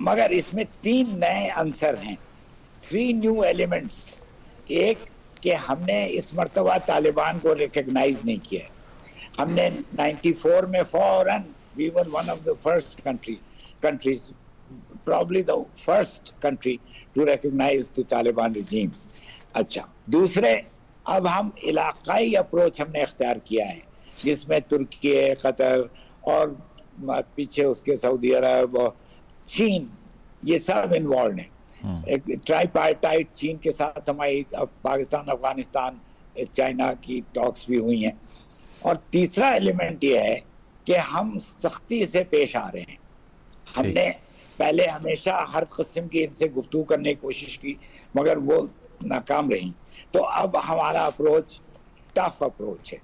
مگر اس میں 3 نئے عنصر ہیں, 3 نیو ایلیمنٹس. ایک کہ ہم نے اس مرتبہ طالبان کو ریکگنائز نہیں کیا ہے. ہم نے 94 میں فوراً we were one of the first countries, probably the first country to recognize the Taliban regime. اچھا, دوسرے اب ہم علاقائی اپروچ ہم نے اختیار کیا ہے, جس میں ترکی, قطر اور پیچھے اس کے سعودی عرب, چین, یہ سب انوالوڈ ہیں. ایک ٹرائی پارٹائٹ چین کے ساتھ ہماری پاکستان, افغانستان, چائنا کی ٹاکس بھی ہوئی ہیں. اور تیسرا ایلیمنٹ یہ ہے کہ ہم سختی سے پیش آ رہے ہیں. ہم نے پہلے ہمیشہ ہر قسم کی ان سے گفتگو کرنے کی کوشش کی مگر وہ ناکام رہی. تو اب ہمارا اپروچ ٹف اپروچ ہے,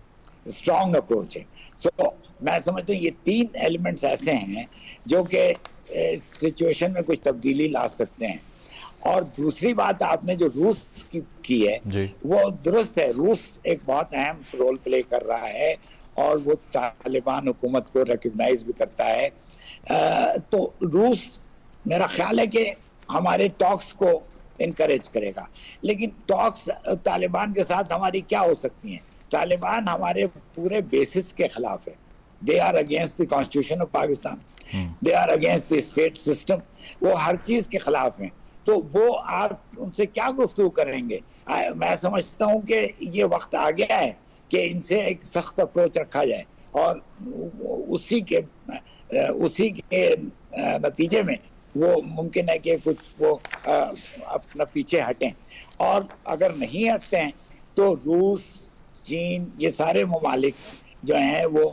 اسٹرانگ اپروچ ہے. سو میں سمجھتا ہوں یہ 3 ایلیمنٹس ایسے ہیں جو کہ سچویشن میں کچھ تبدیلی لا سکتے ہیں. اور دوسری بات آپ نے جو روس کی ہے وہ درست ہے. روس ایک بہت اہم رول پلے کر رہا ہے اور وہ طالبان حکومت کو ریکگنائز بھی کرتا ہے. تو روس میرا خیال ہے کہ ہمارے ٹاکس کو انکریج کرے گا. لیکن ٹاکس طالبان کے ساتھ ہماری کیا ہو سکتی ہیں؟ طالبان ہمارے پورے بیسس کے خلاف ہے. They are against the constitution of Pakistan, they are against the state system, وہ ہر چیز کے خلاف ہیں. تو وہ آپ ان سے کیا گفتگو کریں گے؟ میں سمجھتا ہوں کہ یہ وقت آ گیا ہے کہ ان سے ایک سخت اپروچ رکھا جائے اور اسی کے نتیجے میں وہ ممکن ہے کہ کچھ وہ اپنا پیچھے ہٹیں. اور اگر نہیں ہٹتے ہیں تو روس, چین, یہ سارے ممالک جو ہیں وہ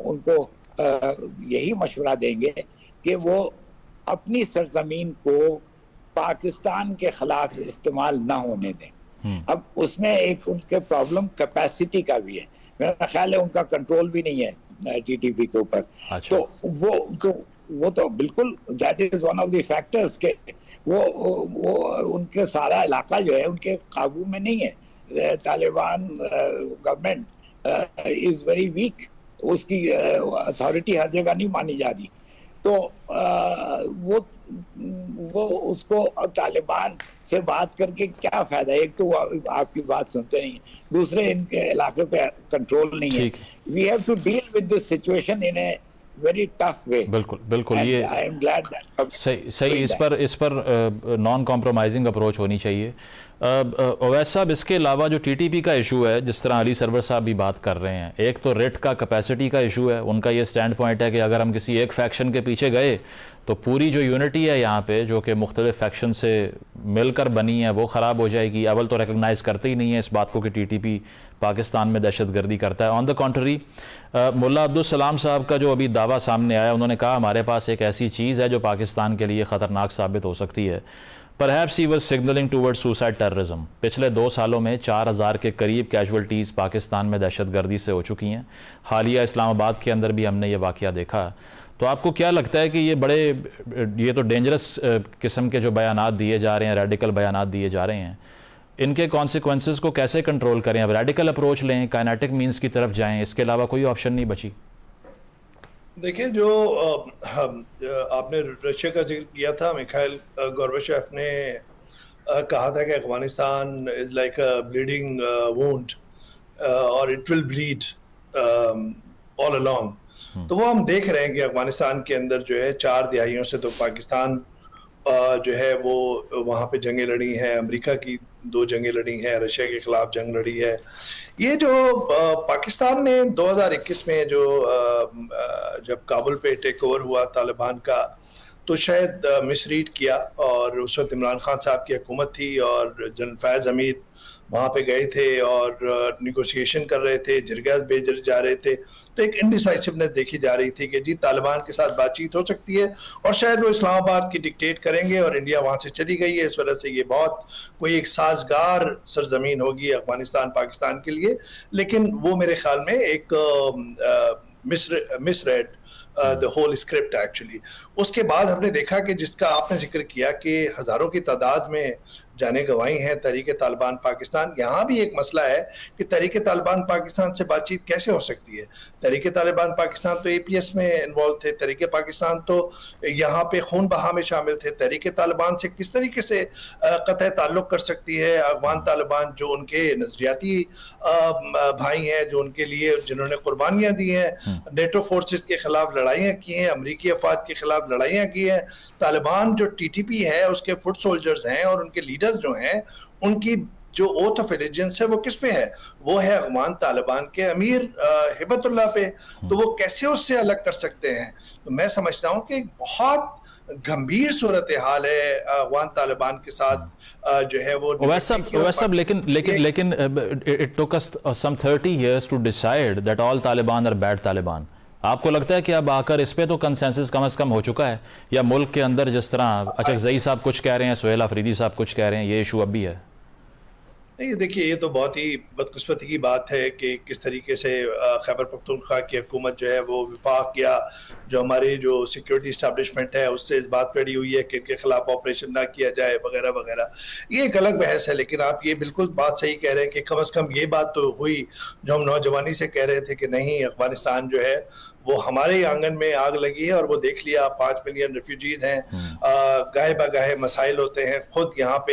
ان کو یہی مشورہ دیں گے کہ وہ اپنی سرزمین کو پاکستان کے خلاف استعمال نہ ہونے دیں. اب اس میں ایک ان کے پرابلم کیپیسٹی کا بھی ہے. میرا خیال ہے ان کا کنٹرول بھی نہیں ہے ٹی ٹی پی کے اوپر. تو وہ تو بالکل that is one of the factors کہ وہ ان کے سارا علاقہ جو ہے ان کے قابو میں نہیں ہے. Taliban government is very weak, اس کی اتھارٹی ہر جگہ نہیں مانی جا رہی. تو وہ اس کو طالبان سے بات کر کے کیا فائدہ ہے؟ ایک تو آپ کی بات سنتے نہیں ہیں, دوسرے ان کے علاقے پہ کنٹرول نہیں ہے. We have to deal with this situation in a very tough way. بالکل یہ صحیح, اس پر نان کمپرومائزنگ اپروچ ہونی چاہیے. اویس صاحب, اس کے علاوہ جو ٹی ٹی پی کا ایشو ہے, جس طرح علی سرور صاحب بھی بات کر رہے ہیں, ایک تو ریٹ کا کیپیسٹی کا ایشو ہے. ان کا یہ سٹینڈ پوائنٹ ہے کہ اگر ہم کسی ایک فیکشن کے پیچھے گئے تو پوری جو یونٹی ہے یہاں پہ, جو کہ مختلف فیکشن سے مل کر بنی ہے, وہ خراب ہو جائے گی. اول تو ریکگنائز کرتے ہی نہیں ہے اس بات کو کہ ٹی ٹی پی پاکستان میں دہشت گردی کرتا ہے. آن دا کنٹری, ملا عبدالسلام صاحب کا جو ابھی دعویٰ سامنے آیا, انہوں نے کہا ہمارے پاس ایک ایسی چیز ہے جو پاکستان کے لیے خطرناک ثابت ہو سکتی ہے. Perhaps he was signaling towards suicide terrorism. پچھلے 2 سالوں میں 4000 کے قریب کیجولٹیز پاکستان میں دہشت گردی سے ہو چکی ہیں. حالیہ اسلام آباد کے اندر بھی ہم نے یہ واقعہ دیکھا. تو آپ کو کیا لگتا ہے کہ یہ تو ڈینجرس قسم کے جو بیانات دیے جا رہے ہیں, ریڈیکل بیانات دیے جا رہے ہیں, ان کے کانسیکوینسز کو کیسے کنٹرول کریں؟ اب ریڈیکل اپروچ لیں, کائنیٹک مینز کی طرف جائیں, اس کے علاوہ کوئی آپشن نہیں بچی؟ دیکھیں, جو آپ نے رشیا کا ذکر کیا تھا, میخائیل گورباچوف نے کہا تھا کہ Afghanistan is like a bleeding wound اور it will bleed all along. تو وہ ہم دیکھ رہے ہیں کہ افغانستان کے اندر جو ہے 4 دہائیوں سے تو پاکستان جو ہے وہ وہاں پہ جنگیں لڑی ہیں, امریکہ کی 2 جنگیں لڑی ہیں, رشیا کے خلاف جنگ لڑی ہے. یہ جو پاکستان نے 2021 میں جو جب کابل پہ ٹیک اوور ہوا طالبان کا, تو شاید مس ریڈ کیا, اور اس وقت عمران خان صاحب کی حکومت تھی اور جنرل فیاض حمید وہاں پہ گئے تھے اور نیگوشیشن کر رہے تھے, جرگاز بھیج جا رہے تھے. تو ایک انڈیسائسونیس دیکھی جا رہی تھی کہ جی طالبان کے ساتھ بات چیت ہو سکتی ہے اور شاید وہ اسلام آباد کی ڈکٹیٹ کریں گے, اور انڈیا وہاں سے چلی گئی ہے. اس وجہ سے یہ بہت کوئی ایک سازگار سرزمین ہوگی افغانستان پاکستان کے لیے. لیکن وہ میرے خیال میں ایک misread the whole script actually. اس کے بعد ہم نے دیکھا کہ جس کا آپ نے ذکر کیا کہ ہزاروں کی تعداد میں جانے گوائی ہیں تحریک طالبان پاکستان. یہاں بھی ایک مسئلہ ہے کہ تحریک طالبان پاکستان سے بات چیت کیسے ہو سکتی ہے. تحریک طالبان پاکستان تو اے پی ایس میں انوالو تھے, تحریک پاکستان تو یہاں پہ خون بہا میں شامل تھے. تحریک طالبان سے کس طریقے سے قطع تعلق کر سکتی ہے افغان طالبان جو ان کے نظریاتی بھائی ہیں, جو ان کے لیے جنہوں نے قربانیاں دی ہیں, نیٹو فورسز کے خلاف لڑائیاں کی ہیں, امریکی افواج کے خلاف لڑائیاں کی ہیں. طالبان جو ٹی ٹی پی ہے اس کے فٹ سولجرز ہیں اور ان کے لیڈرز جو ہیں ان کی جو اوتھ آف الیجنس ہے وہ کس پہ ہے؟ وہ ہے افغان طالبان کے امیر ہبت اللہ پہ. تو وہ کیسے اس سے الگ کر سکتے ہیں؟ تو میں سمجھتا ہوں کہ بہت گمبھیر صورتحال ہے افغان طالبان کے ساتھ جو ہے وہ ویسا لیکن it took us some 30 years to decide that all Taliban are bad Taliban. آپ کو لگتا ہے کہ اب آ کر اس پہ تو کنسنسس کم از کم ہو چکا ہے, یا ملک کے اندر جس طرح اچکزئی صاحب کچھ کہہ رہے ہیں, سہیل آفریدی صاحب کچھ کہہ رہے ہیں, یہ ایشو اب بھی ہے؟ نہیں دیکھیے, یہ تو بہت ہی بدقسمتی کی بات ہے کہ کس طریقے سے خیبر پختونخوا کی حکومت جو ہے وہ وفاق یا جو ہماری جو سیکیورٹی اسٹیبلشمنٹ ہے اس سے اس بات پہ اڑی ہوئی ہے کہ ان کے خلاف آپریشن نہ کیا جائے وغیرہ وغیرہ. یہ ایک الگ بحث ہے, لیکن آپ یہ بالکل بات صحیح کہہ رہے ہیں کہ کم از کم یہ بات تو ہوئی جو ہم نوجوانی سے کہہ رہے تھے کہ نہیں افغانستان جو ہے وہ ہمارے آنگن میں آگ لگی ہے, اور وہ دیکھ لیا 5 ملین ریفیوجیز ہیں, گاہے بگاہے مسائل ہوتے ہیں. خود یہاں پہ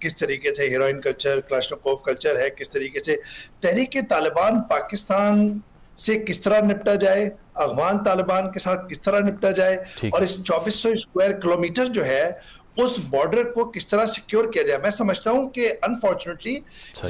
کس طریقے سے ہیروئن کلچر, کلاشنکوف کلچر ہے, کس طریقے سے تحریک طالبان پاکستان سے کس طرح نپٹا جائے, افغان طالبان کے ساتھ کس طرح نپٹا جائے, اور اس 2400 اسکوائر کلومیٹر جو ہے اس بارڈر کو کس طرح سیکیور کیا جائے. میں سمجھتا ہوں کہ انفارچونیٹلی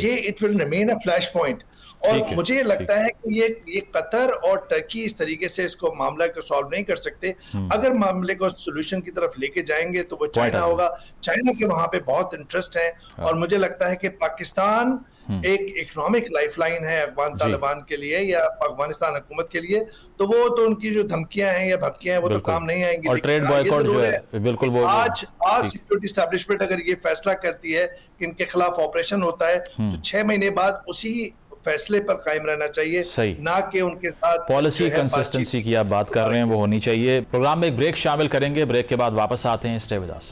یہ it will remain a flash point. اور مجھے یہ لگتا ہے کہ یہ قطر اور ٹرکی اس طریقے سے اس کو معاملہ کو سالو نہیں کر سکتے. اگر معاملے کو سولوشن کی طرف لے کے جائیں گے تو وہ چائنا ہوگا. چائنا کے وہاں پہ بہت انٹرسٹ ہے, اور مجھے لگتا ہے کہ پاکستان ایک اکنامک لائف لائن ہے افغان طالبان کے لیے یا افغانستان حکومت کے لیے. تو وہ تو ان کی جو دھمکیاں ہیں یا بھپکیاں ہیں وہ تو کام نہیں آئیں گی. اور ٹریڈ بائیکاٹ جو ہے بالکل وہ آج سیکورٹی اسٹیبلشمنٹ اگر یہ فیصلہ کرتی ہے کہ ان کے خلاف آپریشن ہوتا ہے تو 6 مہینے بعد اسی فیصلے پر قائم رہنا چاہیے, نہ کہ ان کے ساتھ پالیسی کنسسٹنسی کی آپ بات کر رہے ہیں وہ ہونی چاہیے. پروگرام میں ایک بریک شامل کریں گے, بریک کے بعد واپس آتے ہیں. Stay with us.